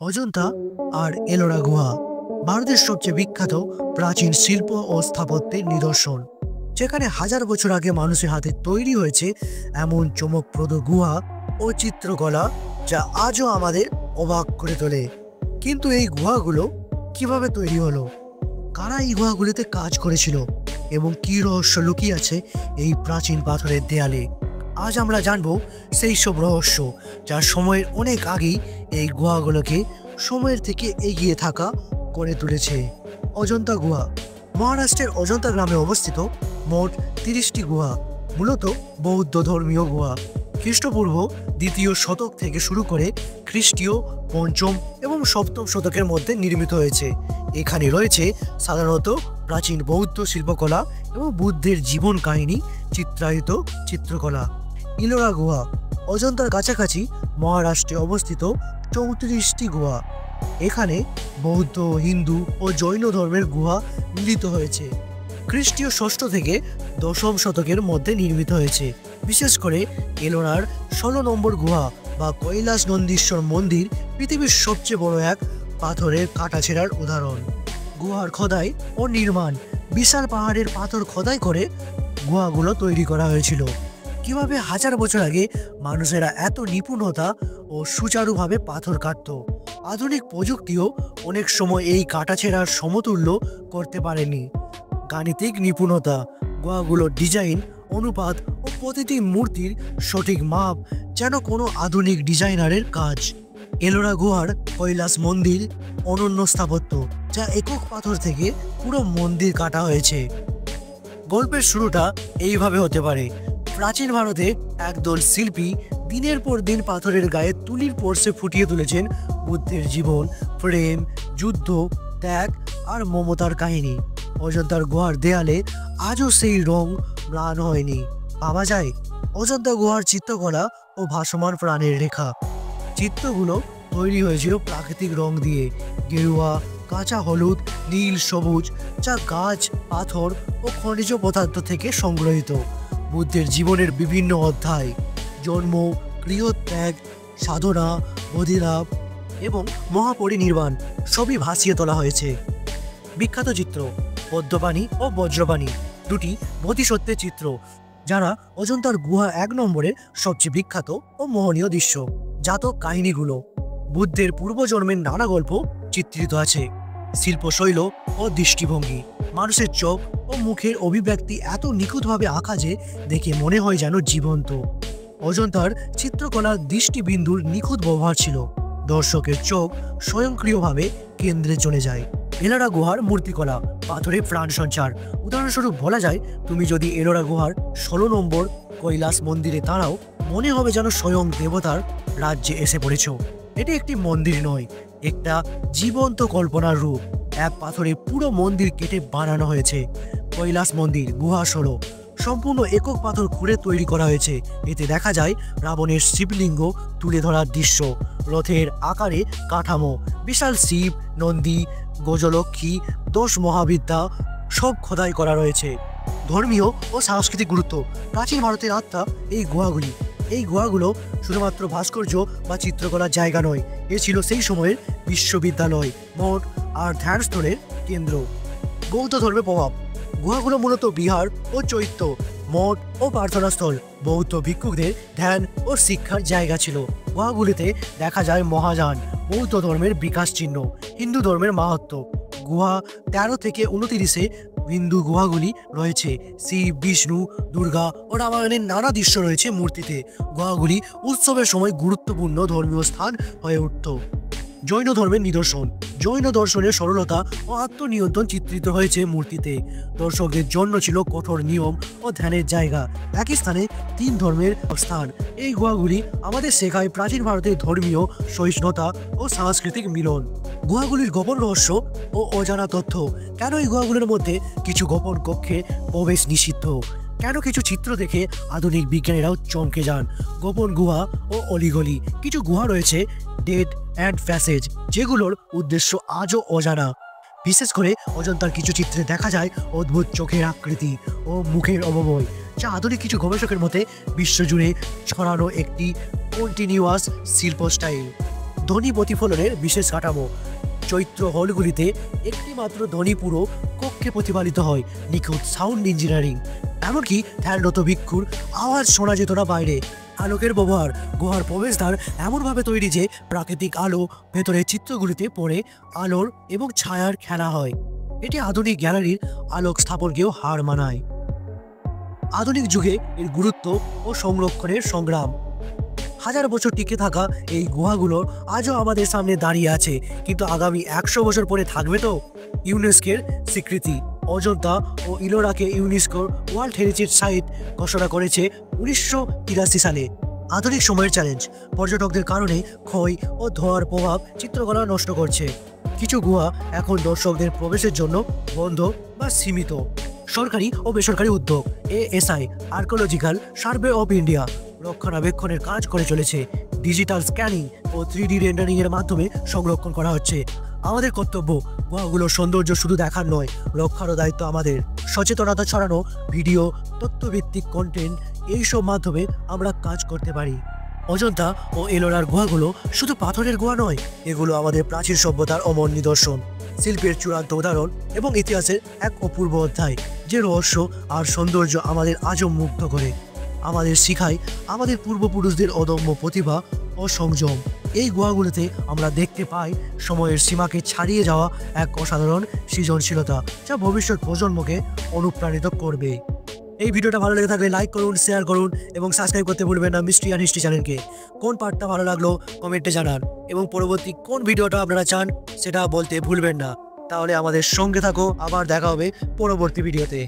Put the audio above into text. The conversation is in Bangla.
অজন্তা আর এলোরা গুহা ভারতের সবচেয়ে বিখ্যাত প্রাচীন শিল্প ও স্থাপত্যের নিদর্শন, যেখানে হাজার বছর আগে মানুষের হাতে তৈরি হয়েছে এমন চমকপ্রদ গুহা ও চিত্রকলা যা আজও আমাদের অবাক করে তোলে। কিন্তু এই গুহাগুলো কিভাবে তৈরি হলো, কারা এই গুহাগুলিতে কাজ করেছিল এবং কী রহস্য লুকিয়ে আছে এই প্রাচীন পাথরের দেয়ালে, আজ আমরা জানবো সেই সব রহস্য যা সময়ের অনেক আগেই এই গুহাগুলোকে সময়ের থেকে এগিয়ে থাকা করে তুলেছে। অজন্তা গুহা মহারাষ্ট্রের অজন্তা গ্রামে অবস্থিত মোট 30টি গুহা, মূলত বৌদ্ধ ধর্মীয় গুহা। খ্রিস্টপূর্ব 2য় শতক থেকে শুরু করে খ্রিস্টীয় 5ম এবং 7ম শতকের মধ্যে নির্মিত হয়েছে। এখানে রয়েছে সাধারণত প্রাচীন বৌদ্ধ শিল্পকলা এবং বুদ্ধের জীবন কাহিনী চিত্রায়িত চিত্রকলা। ইলোরা গুহা অজন্তার কাছাকাছি মহারাষ্ট্রে অবস্থিত 34টি গুহা। এখানে বৌদ্ধ, হিন্দু ও জৈন ধর্মের গুহা মিলিত হয়েছে। খ্রিস্টীয় 6ষ্ঠ থেকে 10ম শতকের মধ্যে নির্মিত হয়েছে। বিশেষ করে এলোরার 16 নম্বর গুহা বা কৈলাস নন্দীশ্বর মন্দির পৃথিবীর সবচেয়ে বড় এক পাথরের কাটাছেঁড়ার উদাহরণ। গুহার খোদাই ও নির্মাণ বিশাল পাহাড়ের পাথর খোদাই করে গুহাগুলো তৈরি করা হয়েছিল। কিভাবে হাজার বছর আগে মানুষেরা এত নিপুণতা ও সুচারুভাবে পাথর কাটত, আধুনিক প্রযুক্তিও অনেক সময় এই কাটাছেঁড়ার সমতুল্য করতে পারেনি। গাণিতিক নিপুণতা, গুহাগুলোর ডিজাইন, অনুপাত ও প্রতিটি মূর্তির সঠিক মাপ যেন কোনো আধুনিক ডিজাইনারের কাজ। এলোরা গুহার কৈলাস মন্দির অনন্য স্থাপত্য, যা একক পাথর থেকে পুরো মন্দির কাটা হয়েছে। গল্পের শুরুটা এইভাবে হতে পারে। প্রাচীন ভারতে একদল শিল্পী দিনের পর দিন পাথরের গায়ে তুলির পর্শে ফুটিয়ে তুলেছেন বুদ্ধের জীবন, প্রেম, যুদ্ধ, ত্যাগ আর মমতার কাহিনী। অজন্তার গুহার দেয়ালে আজও সেই রং ম্লান হয়নি। পাওয়া যায় অজন্তা গুহার চিত্রকলা ও ভাসমান প্রাণের রেখা। চিত্রগুলো তৈরি হয়েছিল প্রাকৃতিক রং দিয়ে, গেরুয়া, কাঁচা হলুদ, নীল, সবুজ, যা গাছ, পাথর ও খনিজ পদার্থ থেকে সংগ্রহিত। বুদ্ধের জীবনের বিভিন্ন অধ্যায়, জন্ম, গৃহত্যাগ, সাধনা, বোধিলাভ এবং মহাপরিনির্বাণ সবই ভাসিয়ে তোলা হয়েছে। বিখ্যাত চিত্র পদ্মপাণি ও বজ্রপাণি, দুটি বোধিসত্ত্বের চিত্র, যারা অজন্তার গুহা 1 নম্বরের সবচেয়ে বিখ্যাত ও মোহনীয় দৃশ্য। জাতক কাহিনীগুলো বুদ্ধের পূর্বজন্মের নানা গল্প চিত্রিত আছে। শিল্পশৈল ও দৃষ্টিভঙ্গি, মানুষের চোখ ও মুখের অভিব্যক্তি এত নিখুঁতভাবে আঁকা যে দেখে মনে হয় যেন জীবন্ত। অজন্তার চিত্রকলার দৃষ্টিবিন্দুর নিখুঁত ব্যবহার ছিল, দর্শকের চোখ স্বয়ংক্রিয়ভাবে কেন্দ্রে চলে যায়। এলোরা গুহার মূর্তিকলা, পাথরে প্রাণ সঞ্চার। উদাহরণস্বরূপ বলা যায়, তুমি যদি এলোরা গুহার 16 নম্বর কৈলাস মন্দিরে দাঁড়াও, মনে হবে যেন স্বয়ং দেবতার রাজ্যে এসে পড়েছ। এটি একটি মন্দির নয়, একটা জীবন্ত কল্পনার রূপ। এক পাথরে পুরো মন্দির কেটে বানানো হয়েছে। কৈলাস মন্দির গুহা 16 সম্পূর্ণ একক পাথর খুঁড়ে তৈরি করা হয়েছে। এতে দেখা যায় রাবণের শিবলিঙ্গ তুলে ধরার দৃশ্য, রথের আকারে কাঠামো, বিশাল শিব, নন্দী, গজলক্ষ্মী, 10 মহাবিদ্যা সব খোদাই করা রয়েছে। ধর্মীয় ও সাংস্কৃতিক গুরুত্ব, প্রাচীন ভারতের আত্মা এই গুহাগুলো শুধুমাত্র ভাস্কর্য বা চিত্রকলার জায়গা নয়, এ ছিল সেই সময়ের বিশ্ববিদ্যালয়, মঠ আর ধ্যানস্থলের কেন্দ্র। বৌদ্ধ ধর্মের প্রভাব, গুহাগুলো মূলত বিহার ও চৈত্য, মঠ ও প্রার্থনাস্থল, বৌদ্ধ ভিক্ষুকদের ধ্যান ও শিক্ষার জায়গা ছিল। গুহাগুলিতে দেখা যায় মহাযান, বৌদ্ধ ধর্মের বিকাশ চিহ্ন। হিন্দু ধর্মের মাহাত্ম্য, গুহা 13 থেকে 29-এ হিন্দু গুহাগুলি রয়েছে। শিব, বিষ্ণু, দুর্গা ও রামায়ণের নানা দৃশ্য রয়েছে মূর্তিতে। গুহাগুলি উৎসবের সময় গুরুত্বপূর্ণ ধর্মীয় স্থান হয়ে উঠত। জৈন ধর্মের নিদর্শন, জৈন দর্শনের সরলতা ও আত্মনিয়ন্ত্রণ চিত্রিত হয়েছে মূর্তিতে। দর্শকদের জন্য ছিল কঠোর নিয়ম ও ধ্যানের জায়গা। একই স্থানে 3 ধর্মের স্থান। এই গুহাগুলি আমাদের শেখায় প্রাচীন ভারতের ধর্মীয় সহিষ্ণুতা ও সাংস্কৃতিক মিলন। গুহাগুলির গোপন রহস্য ও অজানা তথ্য, কেন এই গুহাগুলির মধ্যে কিছু গোপন কক্ষে প্রবেশ নিষিদ্ধ, কেন কিছু চিত্র দেখে আধুনিক বিজ্ঞানীরাও চমকে যান। গোপন গুহা ও অলিগলি, কিছু গুহা রয়েছে ডেড অ্যান্ড প্যাসেজ, যেগুলোর উদ্দেশ্য আজও অজানা। বিশেষ করে অজন্তার কিছু চিত্রে দেখা যায় অদ্ভুত চোখের আকৃতি ও মুখের অবয়ব, যা আধুনিক কিছু গবেষকের মতে বিশ্বজুড়ে ছড়ানো একটি কন্টিনিউয়াস শিল্প স্টাইল। ধ্বনি প্রতিফলনের বিশেষ কাঠামো। চৈত্র হলগুলিতে একটি মাত্র ধ্বনি পুরো কক্ষে প্রতিফলিত হয়, নিখুঁত সাউন্ড ইঞ্জিনিয়ারিং। এমনকি ধ্যানরত ভিক্ষুর আওয়াজ শোনা যেত না বাইরে। আলোকের ব্যবহার, গুহার প্রবেশদ্বার এমনভাবে তৈরি যে প্রাকৃতিক আলো ভেতরের চিত্রগুলিতে পড়ে আলোর এবং ছায়ার খেলা হয়। এটি আধুনিক গ্যালারির আলোক স্থাপনকেও হার মানায়। আধুনিক যুগে এর গুরুত্ব ও সংরক্ষণের সংগ্রাম। হাজার বছর টিকে থাকা এই গুহাগুলো আজও আমাদের সামনে দাঁড়িয়ে আছে, কিন্তু আগামী 100 বছর পরে থাকবে তো? ইউনেস্কোর স্বীকৃতি। অজন্তা ও ইলোরাকে ইউনেস্কোর ওয়ার্ল্ড হেরিটেজ সাইট ঘোষণা করেছে 1983 সালে। আধুনিক সময়ের চ্যালেঞ্জ, পর্যটকদের কারণে ক্ষয় ও ধোঁয়ার প্রভাব চিত্রকলা নষ্ট করছে। কিছু গুহা এখন দর্শকদের প্রবেশের জন্য বন্ধ বা সীমিত। সরকারি ও বেসরকারি উদ্যোগ, ASI archaeological survey of India রক্ষণাবেক্ষণের কাজ করে চলেছে। ডিজিটাল স্ক্যানিং ও 3D রেন্ডারিং এর মাধ্যমে সংরক্ষণ করা হচ্ছে। আমাদের কর্তব্য গুহাগুলোর সৌন্দর্য শুধু দেখার নয়, রক্ষারও দায়িত্ব আমাদের। সচেতনতা ছড়ানো, ভিডিও, তথ্যভিত্তিক কন্টেন্ট, এইসব মাধ্যমে আমরা কাজ করতে পারি। অজন্তা ও এলোরার গুহাগুলো শুধু পাথরের গুহা নয়, এগুলো আমাদের প্রাচীন সভ্যতার অমর নিদর্শন, শিল্পের চূড়ান্ত উদাহরণ এবং ইতিহাসের এক অপূর্ব অধ্যায়, যে রহস্য আর সৌন্দর্য আমাদের আজও মুগ্ধ করে। আমাদের শিখায় আমাদের পূর্বপুরুষদের অদম্য প্রতিভা ও সংযম। এই গুহাগুলোতে আমরা দেখতে পাই সময়ের সীমাকে ছাড়িয়ে যাওয়া এক অসাধারণ সৃজনশীলতা, যা ভবিষ্যৎ প্রজন্মকে অনুপ্রাণিত করবে। এই ভিডিওটা ভালো লেগে থাকলে লাইক করুন, শেয়ার করুন এবং সাবস্ক্রাইব করতে ভুলবেন না মিস্ট্রি অ্যান্ড হিস্ট্রি চ্যানেলকে। কোন পার্টটা ভালো লাগলো কমেন্টে জানান এবং পরবর্তী কোন ভিডিওটা আপনারা চান সেটা বলতে ভুলবেন না। তাহলে আমাদের সঙ্গে থাকো, আবার দেখা হবে পরবর্তী ভিডিওতে।